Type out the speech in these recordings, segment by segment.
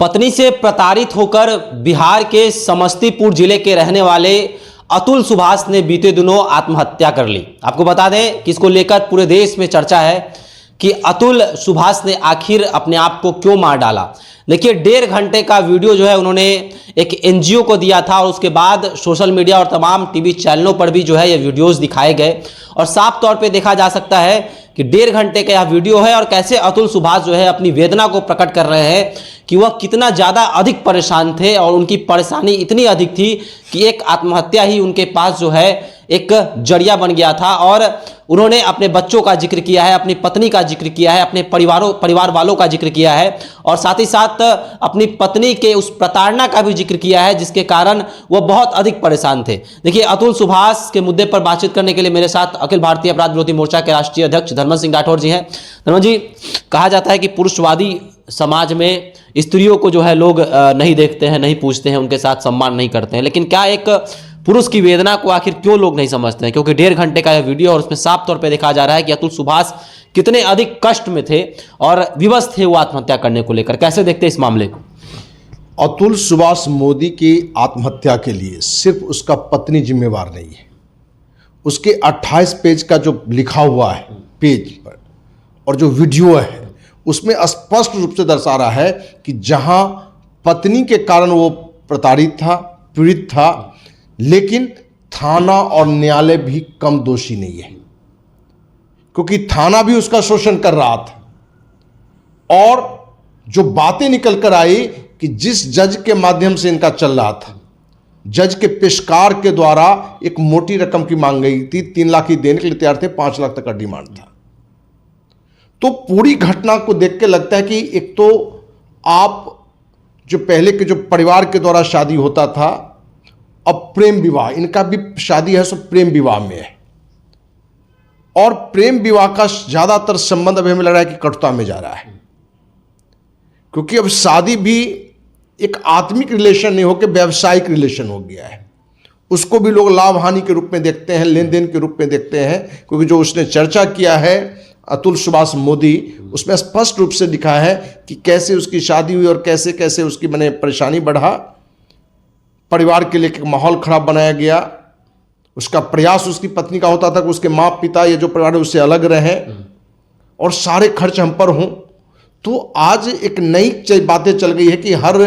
पत्नी से प्रताड़ित होकर बिहार के समस्तीपुर जिले के रहने वाले अतुल सुभाष ने बीते दिनों आत्महत्या कर ली। आपको बता दें कि इसको लेकर पूरे देश में चर्चा है कि अतुल सुभाष ने आखिर अपने आप को क्यों मार डाला। देखिए, 1.5 घंटे का वीडियो जो है उन्होंने एक एनजीओ को दिया था और उसके बाद सोशल मीडिया और तमाम टीवी चैनलों पर भी जो है ये वीडियोस दिखाए गए और साफ तौर पे देखा जा सकता है कि 1.5 घंटे का यह वीडियो है और कैसे अतुल सुभाष जो है अपनी वेदना को प्रकट कर रहे हैं कि वह कितना ज़्यादा अधिक परेशान थे और उनकी परेशानी इतनी अधिक थी कि एक आत्महत्या ही उनके पास जो है एक जरिया बन गया था। और उन्होंने अपने बच्चों का जिक्र किया है, अपनी पत्नी का जिक्र किया है, अपने परिवार वालों का जिक्र किया है और साथ ही साथ अपनी पत्नी के उस प्रताड़ना का भी जिक्र किया है जिसके कारण वह बहुत अधिक परेशान थे। देखिए, अतुल सुभाष के मुद्दे पर बातचीत करने के लिए मेरे साथ अखिल भारतीय अपराध विरोधी मोर्चा के राष्ट्रीय अध्यक्ष धर्मन सिंह राठौर जी हैं। धर्मन जी, कहा जाता है कि पुरुषवादी समाज में स्त्रियों को जो है लोग नहीं देखते हैं, नहीं पूछते हैं, उनके साथ सम्मान नहीं करते हैं, लेकिन क्या एक पुरुष की वेदना को आखिर क्यों लोग नहीं समझते हैं? क्योंकि 1.5 घंटे का यह वीडियो और उसमें साफ तौर पे देखा जा रहा है कि अतुल सुभाष कितने अधिक कष्ट में थे और विवश थे वो आत्महत्या करने को लेकर। कैसे देखते हैं इस मामले को? अतुल सुभाष मोदी की आत्महत्या के लिए सिर्फ उसका पत्नी जिम्मेवार नहीं है। उसके 28 पेज का जो लिखा हुआ है पेज पर और जो वीडियो है उसमें स्पष्ट रूप से दर्शा रहा है कि जहां पत्नी के कारण वो प्रताड़ित था, पीड़ित था, लेकिन थाना और न्यायालय भी कम दोषी नहीं है, क्योंकि थाना भी उसका शोषण कर रहा था। और जो बातें निकल कर आई कि जिस जज के माध्यम से इनका चल रहा था, जज के पेशकार के द्वारा एक मोटी रकम की मांग गई थी, 3 लाख ही देने के लिए तैयार थे, 5 लाख तक का डिमांड था। तो पूरी घटना को देख के लगता है कि एक तो आप जो पहले के जो परिवार के द्वारा शादी होता था, अब प्रेम विवाह, इनका भी शादी है सो प्रेम विवाह में है और प्रेम विवाह का ज्यादातर संबंध अभी हमें लग रहा है कि कटुता में जा रहा है, क्योंकि अब शादी भी एक आत्मिक रिलेशन नहीं होकर व्यावसायिक रिलेशन हो गया है। उसको भी लोग लाभ हानि के रूप में देखते हैं, लेन देन के रूप में देखते हैं, क्योंकि जो उसने चर्चा किया है अतुल सुभाष मोदी, उसमें स्पष्ट रूप से लिखा है कि कैसे उसकी शादी हुई और कैसे कैसे उसकी मैंने परेशानी बढ़ा, परिवार के लिए एक माहौल खराब बनाया गया। उसका प्रयास उसकी पत्नी का होता था कि उसके माँ पिता ये जो परिवार है उससे अलग रहें और सारे खर्च हम पर हों। तो आज एक नई बातें चल गई है कि हर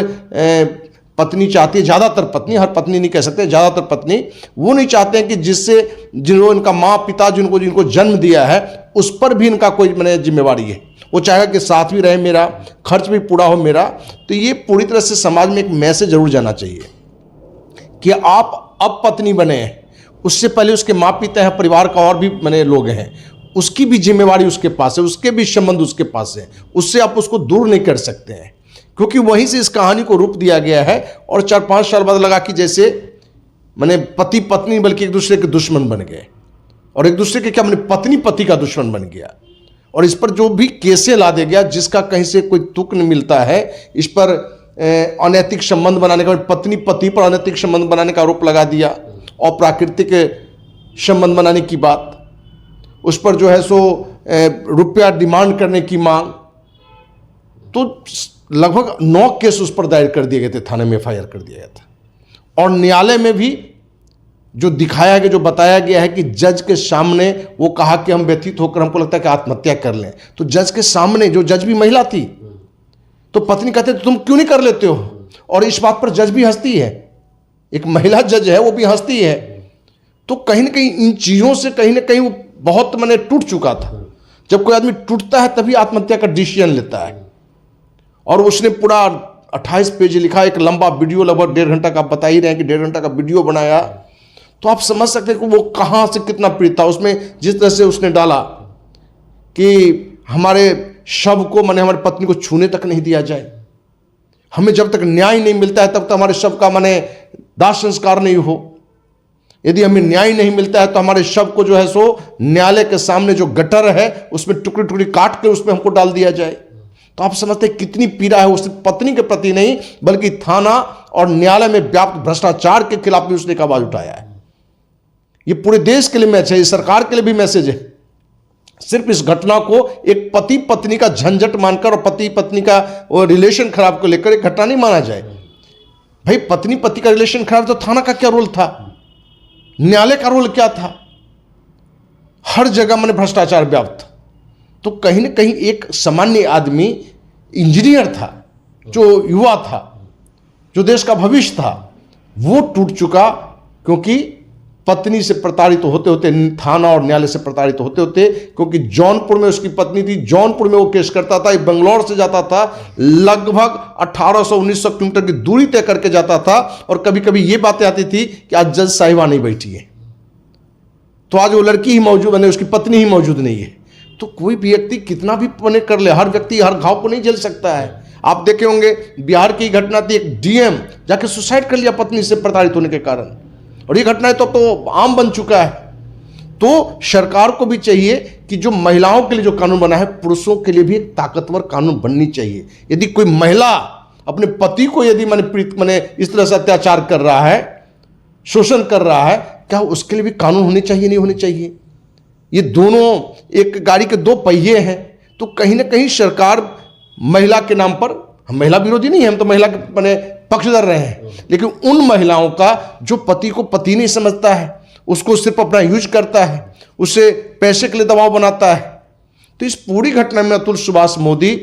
पत्नी चाहती है, ज़्यादातर पत्नी, हर पत्नी नहीं कह सकते, ज़्यादातर पत्नी वो नहीं चाहते हैं कि जिससे जिन्होंने इनका माँ पिता जिनको जन्म दिया है उस पर भी इनका कोई मैंने जिम्मेवारी है। वो चाहेगा कि साथ भी रहे मेरा, खर्च भी पूरा हो मेरा। तो ये पूरी तरह से समाज में एक मैसेज जरूर जाना चाहिए कि आप अब पत्नी बने हैं, उससे पहले उसके माँ पिता हैं, परिवार का और भी मैंने लोग हैं, उसकी भी जिम्मेवारी उसके पास है, उसके भी संबंध उसके पास है, उससे आप उसको दूर नहीं कर सकते हैं, क्योंकि वहीं से इस कहानी को रूप दिया गया है। और 4-5 साल बाद लगा कि जैसे मैंने पति पत्नी बल्कि एक दूसरे के दुश्मन बन गए और एक दूसरे के क्या मैंने पत्नी पति का दुश्मन बन गया। और इस पर जो भी केसें ला दे गया, जिसका कहीं से कोई तुक नहीं मिलता है, इस पर अनैतिक संबंध बनाने का, पत्नी पति पर अनैतिक संबंध बनाने का आरोप लगा दिया और प्राकृतिक संबंध बनाने की बात, उस पर जो है सो रुपया डिमांड करने की मांग, तो लगभग 9 केस उस पर दायर कर दिए गए थे, थाने में FIR कर दिया गया था। और न्यायालय में भी जो दिखाया गया, जो बताया गया है कि जज के सामने वो कहा कि हम व्यथित होकर हमको लगता है कि आत्महत्या कर लें, तो जज के सामने, जो जज भी महिला थी, तो पत्नी कहते तो तुम क्यों नहीं कर लेते हो, और इस बात पर जज भी हंसती है, एक महिला जज है वो भी हंसती है। तो कहीं ना कहीं इन चीज़ों से कहीं ना कहीं वो बहुत मैंने टूट चुका था। जब कोई आदमी टूटता है तभी आत्महत्या का डिसीजन लेता है। और उसने पूरा 28 पेज लिखा, एक लंबा वीडियो लगभग 1.5 घंटा का, बता ही रहे हैं कि 1.5 घंटा का वीडियो बनाया। तो आप समझ सकते हैं कि वो कहाँ से कितना पीड़ित था। उसमें जिस तरह से उसने डाला कि हमारे शव को, मैंने हमारी पत्नी को छूने तक नहीं दिया जाए, हमें जब तक न्याय नहीं मिलता है तब तक हमारे शव का मैंने दाह संस्कार नहीं हो, यदि हमें न्याय नहीं मिलता है तो हमारे शव को जो है सो न्यायालय के सामने जो गटर है उसमें टुकड़ी टुकड़ी काट के उसमें हमको डाल दिया जाए। तो आप समझते हैं कितनी पीड़ा है, उस पत्नी के प्रति नहीं बल्कि थाना और न्यायालय में व्याप्त भ्रष्टाचार के खिलाफ भी उसने एक आवाज उठाया है। ये पूरे देश के लिए मैसेज है, सरकार के लिए भी मैसेज है सिर्फ इस घटना को एक पति पत्नी का झंझट मानकर और पति पत्नी का वो रिलेशन खराब को लेकर एक घटना नहीं माना जाए। भाई पत्नी पति का रिलेशन खराब तो थाना का क्या रोल था, न्यायालय का रोल क्या था? हर जगह मैंने भ्रष्टाचार व्याप्त था। तो कहीं ना कहीं एक सामान्य आदमी, इंजीनियर था, जो युवा था, जो देश का भविष्य था, वो टूट चुका, क्योंकि पत्नी से प्रताड़ित होते होते, थाना और न्यायालय से प्रताड़ित होते होते, क्योंकि जौनपुर में उसकी पत्नी थी, जौनपुर में वो केस करता था, बंगलौर से जाता था, लगभग 1800-1900 किलोमीटर की दूरी तय करके जाता था, और कभी कभी ये बातें आती थी कि आज जज साहिबा नहीं बैठी है, तो आज वो लड़की ही मौजूद नहीं, उसकी पत्नी ही मौजूद नहीं है। तो कोई भी व्यक्ति कितना भी पने कर ले, हर व्यक्ति हर घाव को नहीं झेल सकता है। आप देखे होंगे बिहार की घटना थी, एक डीएम जाके सुसाइड कर लिया पत्नी से प्रताड़ित होने के कारण, और ये घटना तो आम बन चुका है। तो सरकार को भी चाहिए कि जो महिलाओं के लिए जो कानून बना है, पुरुषों के लिए भी एक ताकतवर कानून बननी चाहिए। यदि कोई महिला अपने पति को यदि मैंने इस तरह से अत्याचार कर रहा है, शोषण कर रहा है, क्या उसके लिए भी कानून होने चाहिए, नहीं होने चाहिए? ये दोनों एक गाड़ी के दो पहिए हैं। तो कहीं ना कहीं सरकार महिला के नाम पर, हम महिला विरोधी नहीं है, हम तो महिला के पक्षधर रहे हैं, लेकिन उन महिलाओं का जो पति को पति नहीं समझता है, उसको सिर्फ अपना यूज करता है, उसे पैसे के लिए दबाव बनाता है। तो इस पूरी घटना में अतुल सुभाष मोदी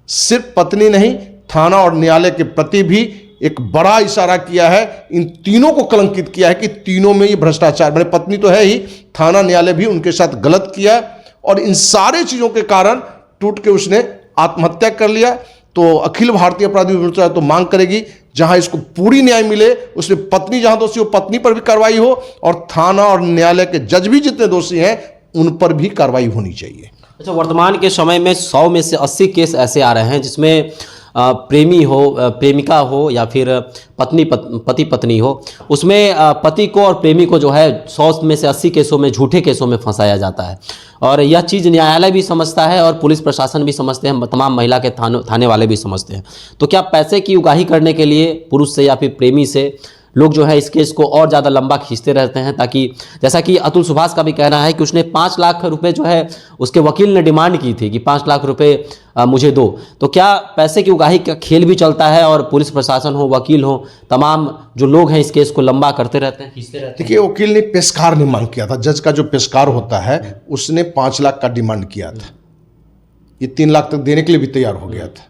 सिर्फ पत्नी नहीं, थाना और न्यायालय के प्रति भी एक बड़ा इशारा किया है, इन तीनों को कलंकित किया है कि तीनों में ये भ्रष्टाचार, मैंने पत्नी तो है ही, थाना न्यायालय भी उनके साथ गलत किया, और इन सारे चीजों के कारण टूट के उसने आत्महत्या कर लिया। तो अखिल भारतीय अपराधी विमोचन तो मांग करेगी, जहां इसको पूरी न्याय मिले, उसमें पत्नी जहां दोषी हो पत्नी पर भी कार्रवाई हो, और थाना और न्यायालय के जज भी जितने दोषी हैं उन पर भी कार्रवाई होनी चाहिए। अच्छा, वर्तमान के समय में 100 में से 80 केस ऐसे आ रहे हैं जिसमें प्रेमी हो, प्रेमिका हो, या फिर पति पत्नी हो, उसमें पति को और प्रेमी को जो है 100 में से 80 केसों में झूठे केसों में फंसाया जाता है। और यह चीज़ न्यायालय भी समझता है और पुलिस प्रशासन भी समझते हैं, तमाम महिला के थाने वाले भी समझते हैं। तो क्या पैसे की उगाही करने के लिए पुरुष से या फिर प्रेमी से लोग जो है इस केस को और ज़्यादा लंबा खींचते रहते हैं, ताकि जैसा कि अतुल सुभाष का भी कहना है कि उसने 5 लाख रुपए जो है उसके वकील ने डिमांड की थी कि 5 लाख रुपए मुझे दो। तो क्या पैसे की उगाही का खेल भी चलता है और पुलिस प्रशासन हो, वकील हो, तमाम जो लोग हैं इस केस को लंबा करते रहते हैं, खींचते रहते हैं? देखिए, वकील ने पेशकार ने मांग किया था, जज का जो पेशकार होता है उसने 5 लाख का डिमांड किया था, ये 3 लाख तक देने के लिए भी तैयार हो गया था।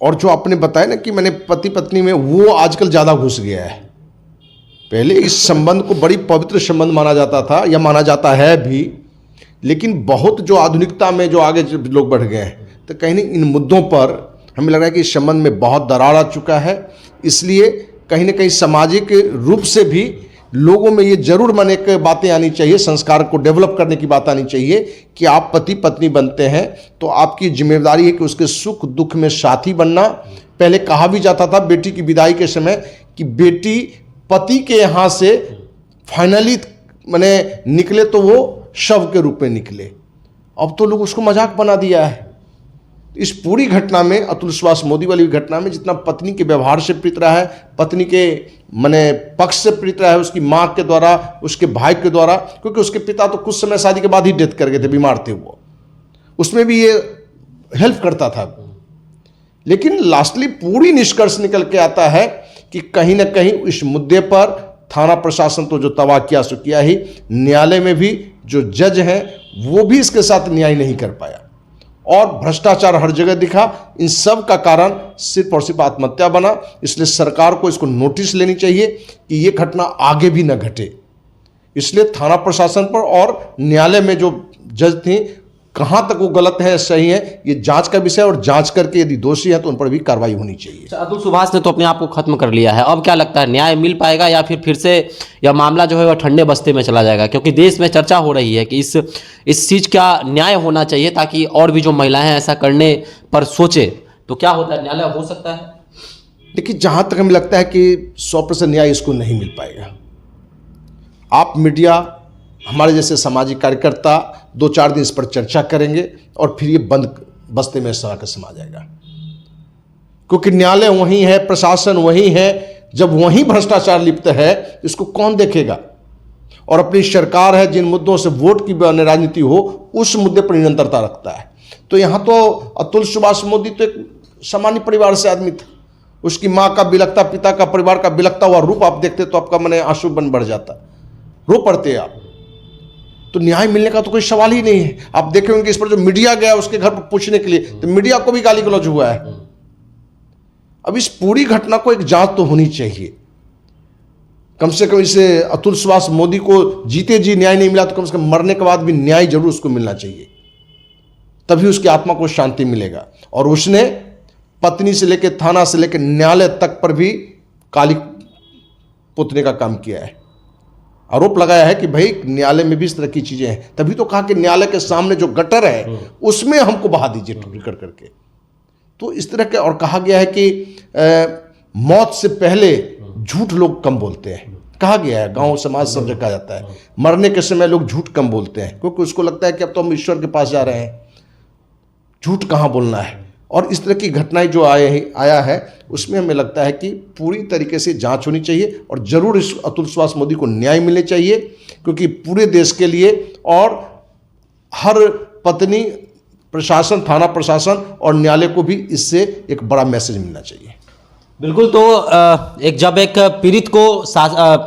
और जो आपने बताया ना कि मैंने पति पत्नी में, वो आजकल ज़्यादा घुस गया है। पहले इस संबंध को बड़ी पवित्र संबंध माना जाता था, या माना जाता है भी, लेकिन बहुत जो आधुनिकता में जो आगे लोग बढ़ गए हैं, तो कहीं नहीं इन मुद्दों पर हमें लग रहा है कि इस संबंध में बहुत दरार आ चुका है। इसलिए कहीं ना कहीं सामाजिक रूप से भी लोगों में ये जरूर माने एक बातें आनी चाहिए, संस्कार को डेवलप करने की बात आनी चाहिए कि आप पति पत्नी बनते हैं तो आपकी जिम्मेदारी है कि उसके सुख दुख में साथी बनना। पहले कहा भी जाता था बेटी की विदाई के समय कि बेटी पति के यहाँ से फाइनली निकले तो वो शव के रूप में निकले। अब तो लोग उसको मजाक बना दिया है। इस पूरी घटना में, अतुल सुभाष मोदी वाली घटना में, जितना पत्नी के व्यवहार से प्रीत रहा है, पत्नी के पक्ष से प्रीत रहा है, उसकी माँ के द्वारा, उसके भाई के द्वारा, क्योंकि उसके पिता तो कुछ समय शादी के बाद ही डेथ कर गए थे, बीमार थे वो, उसमें भी ये हेल्प करता था। लेकिन लास्टली पूरी निष्कर्ष निकल के आता है कि कहीं ना कहीं इस मुद्दे पर थाना प्रशासन तो जो तबाह किया सो किया ही, न्यायालय में भी जो जज हैं वो भी इसके साथ न्याय नहीं कर पाया, और भ्रष्टाचार हर जगह दिखा। इन सब का कारण सिर्फ और सिर्फ आत्महत्या बना। इसलिए सरकार को इसको नोटिस लेनी चाहिए कि ये घटना आगे भी न घटे। इसलिए थाना प्रशासन पर और न्यायालय में जो जज थी, कहाँ तक वो गलत है सही है, ये जांच का विषय, और जांच करके यदि दोषी है तो उन पर भी कार्रवाई होनी चाहिए। अतुल सुभाष ने तो अपने आप को खत्म कर लिया है, अब क्या लगता है न्याय मिल पाएगा या फिर से यह मामला जो है वह ठंडे बस्ते में चला जाएगा? क्योंकि देश में चर्चा हो रही है कि इस चीज़ का न्याय होना चाहिए ताकि और भी जो महिलाएं ऐसा करने पर सोचे। तो क्या होता है, न्यायालय हो सकता है? देखिए, जहाँ तक हमें लगता है कि 100% न्याय इसको नहीं मिल पाएगा। आप मीडिया, हमारे जैसे सामाजिक कार्यकर्ता 2-4 दिन इस पर चर्चा करेंगे और फिर ये बंद बस्ते में सरा के समा जाएगा, क्योंकि न्यायालय वही है, प्रशासन वही है। जब वही भ्रष्टाचार लिप्त है, इसको कौन देखेगा? और अपनी सरकार है जिन मुद्दों से वोट की राजनीति हो उस मुद्दे पर निरंतरता रखता है। तो यहाँ तो अतुल सुभाष मोदी तो एक सामान्य परिवार से आदमी था। उसकी माँ का बिलखता, पिता का, परिवार का बिलखता हुआ रूप आप देखते तो आपका मन आंसू बन बढ़ जाता, रो पड़ते आप। तो न्याय मिलने का तो कोई सवाल ही नहीं है। आप देखे होंगे इस पर जो मीडिया गया उसके घर पर पूछने के लिए, तो मीडिया को भी गाली गलौज हुआ है। अब इस पूरी घटना को एक जांच तो होनी चाहिए। कम से कम इसे अतुल सुभाष मोदी को जीते जी न्याय नहीं मिला तो कम से कम मरने के बाद भी न्याय जरूर उसको मिलना चाहिए, तभी उसकी आत्मा को शांति मिलेगा। और उसने पत्नी से लेकर थाना से लेकर न्यायालय तक पर भी काली पोतने का काम किया है। आरोप लगाया है कि भाई न्यायालय में भी इस तरह की चीजें हैं, तभी तो कहा कि न्यायालय के सामने जो गटर है उसमें हमको बहा दीजिए टुकड़ी करके। तो इस तरह के, और कहा गया है कि मौत से पहले झूठ लोग कम बोलते हैं। कहा गया है, गांव समाज सब जगह कहा जाता है, मरने के समय लोग झूठ कम बोलते हैं, क्योंकि उसको लगता है कि अब तो हम ईश्वर के पास जा रहे हैं, झूठ कहाँ बोलना है। और इस तरह की घटनाएं जो आया है उसमें हमें लगता है कि पूरी तरीके से जांच होनी चाहिए और जरूर इस अतुल सुभाष मोदी को न्याय मिलना चाहिए, क्योंकि पूरे देश के लिए और हर पत्नी, प्रशासन, थाना प्रशासन और न्यायालय को भी इससे एक बड़ा मैसेज मिलना चाहिए। बिल्कुल। तो जब एक पीड़ित को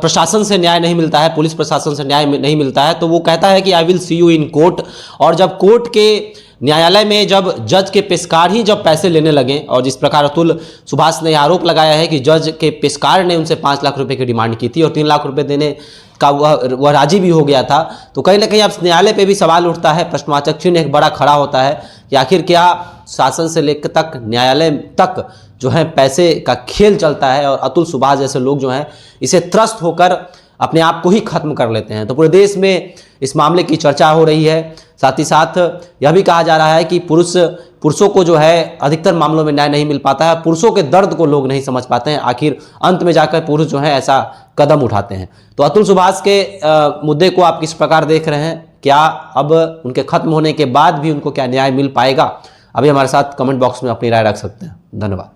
प्रशासन से न्याय नहीं मिलता है, पुलिस प्रशासन से न्याय नहीं मिलता है, तो वो कहता है कि I will see you in court. और जब कोर्ट के न्यायालय में जब जज के पेशकार ही जब पैसे लेने लगे, और जिस प्रकार अतुल सुभाष ने आरोप लगाया है कि जज के पेशकार ने उनसे 5 लाख रुपए की डिमांड की थी और 3 लाख रुपए देने का वह राजी भी हो गया था, तो कहीं ना कहीं अब न्यायालय पे भी सवाल उठता है, प्रश्नवाचक चिन्ह एक बड़ा खड़ा होता है कि आखिर क्या शासन से लेकर तक न्यायालय तक जो है पैसे का खेल चलता है, और अतुल सुभाष जैसे लोग जो हैं इसे त्रस्त होकर अपने आप को ही खत्म कर लेते हैं। तो पूरे देश में इस मामले की चर्चा हो रही है। साथ ही साथ यह भी कहा जा रहा है कि पुरुषों को जो है अधिकतर मामलों में न्याय नहीं मिल पाता है, पुरुषों के दर्द को लोग नहीं समझ पाते हैं, आखिर अंत में जाकर पुरुष जो है ऐसा कदम उठाते हैं। तो अतुल सुभाष के मुद्दे को आप किस प्रकार देख रहे हैं? क्या अब उनके खत्म होने के बाद भी उनको क्या न्याय मिल पाएगा? अभी हमारे साथ कमेंट बॉक्स में अपनी राय रख सकते हैं। धन्यवाद।